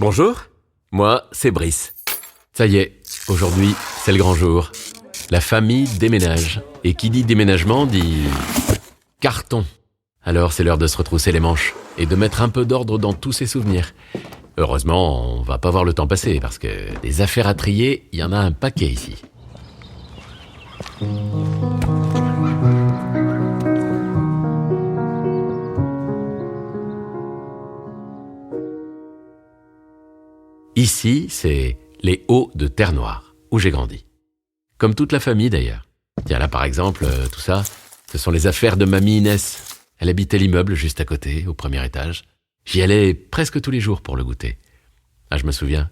Bonjour, moi c'est Brice. Ça y est, aujourd'hui c'est le grand jour. La famille déménage. Et qui dit déménagement dit carton. Alors c'est l'heure de se retrousser les manches et de mettre un peu d'ordre dans tous ses souvenirs. Heureusement, on va pas voir le temps passer parce que des affaires à trier, il y en a un paquet ici. Ici, c'est les Hauts de Terre-Noire, où j'ai grandi. Comme toute la famille d'ailleurs. Tiens là par exemple, tout ça, ce sont les affaires de mamie Inès. Elle habitait l'immeuble juste à côté, au premier étage. J'y allais presque tous les jours pour le goûter. Ah, je me souviens,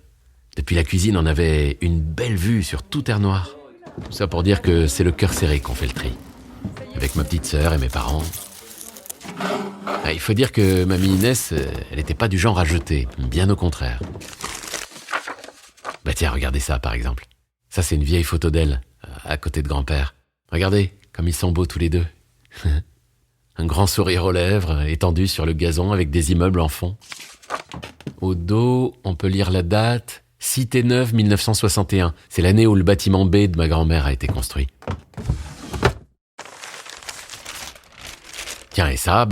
depuis la cuisine, on avait une belle vue sur tout Terre-Noire. Tout ça pour dire que c'est le cœur serré qu'on fait le tri. Avec ma petite sœur et mes parents. Ah, il faut dire que mamie Inès, elle n'était pas du genre à jeter, bien au contraire. Bah tiens, regardez ça par exemple. Ça c'est une vieille photo d'elle, à côté de grand-père. Regardez, comme ils sont beaux tous les deux. Un grand sourire aux lèvres, étendu sur le gazon avec des immeubles en fond. Au dos, on peut lire la date, Cité Neuve 1961. C'est l'année où le bâtiment B de ma grand-mère a été construit. Tiens, et ça,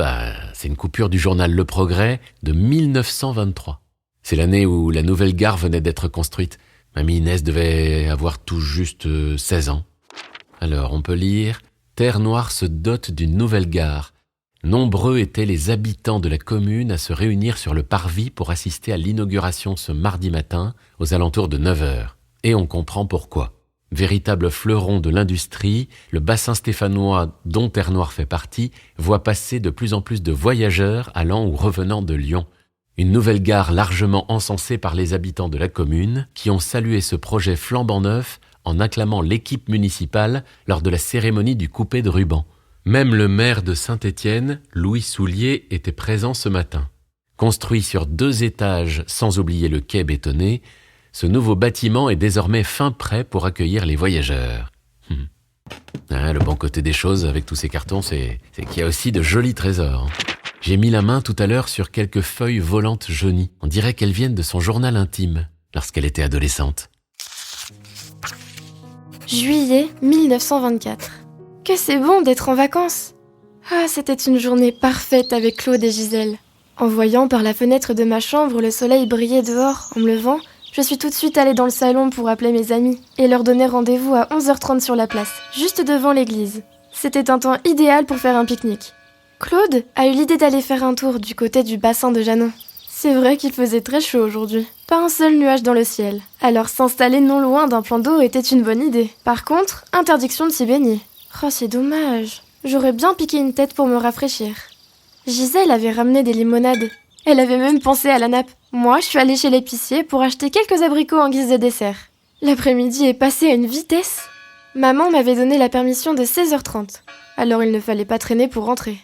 c'est une coupure du journal Le Progrès de 1923. C'est l'année où la nouvelle gare venait d'être construite. Mamie Inès devait avoir tout juste 16 ans. Alors, on peut lire « Terre-Noire se dote d'une nouvelle gare. Nombreux étaient les habitants de la commune à se réunir sur le parvis pour assister à l'inauguration ce mardi matin, aux alentours de 9h. Et on comprend pourquoi. Véritable fleuron de l'industrie, le bassin stéphanois dont Terre-Noire fait partie voit passer de plus en plus de voyageurs allant ou revenant de Lyon. Une nouvelle gare largement encensée par les habitants de la commune qui ont salué ce projet flambant neuf en acclamant l'équipe municipale lors de la cérémonie du coupé de ruban. Même le maire de Saint-Étienne, Louis Soulier, était présent ce matin. Construit sur 2 étages sans oublier le quai bétonné, ce nouveau bâtiment est désormais fin prêt pour accueillir les voyageurs. Le bon côté des choses avec tous ces cartons, c'est qu'il y a aussi de jolis trésors. J'ai mis la main tout à l'heure sur quelques feuilles volantes jaunies. On dirait qu'elles viennent de son journal intime, lorsqu'elle était adolescente. Juillet 1924. Que c'est bon d'être en vacances! Ah, c'était une journée parfaite avec Claude et Gisèle. En voyant par la fenêtre de ma chambre le soleil briller dehors en me levant, je suis tout de suite allée dans le salon pour appeler mes amis et leur donner rendez-vous à 11h30 sur la place, juste devant l'église. C'était un temps idéal pour faire un pique-nique. Claude a eu l'idée d'aller faire un tour du côté du bassin de Janon. C'est vrai qu'il faisait très chaud aujourd'hui. Pas un seul nuage dans le ciel. Alors s'installer non loin d'un plan d'eau était une bonne idée. Par contre, interdiction de s'y baigner. Oh, c'est dommage. J'aurais bien piqué une tête pour me rafraîchir. Gisèle avait ramené des limonades. Elle avait même pensé à la nappe. Moi, je suis allée chez l'épicier pour acheter quelques abricots en guise de dessert. L'après-midi est passé à une vitesse. Maman m'avait donné la permission de 16h30. Alors il ne fallait pas traîner pour rentrer.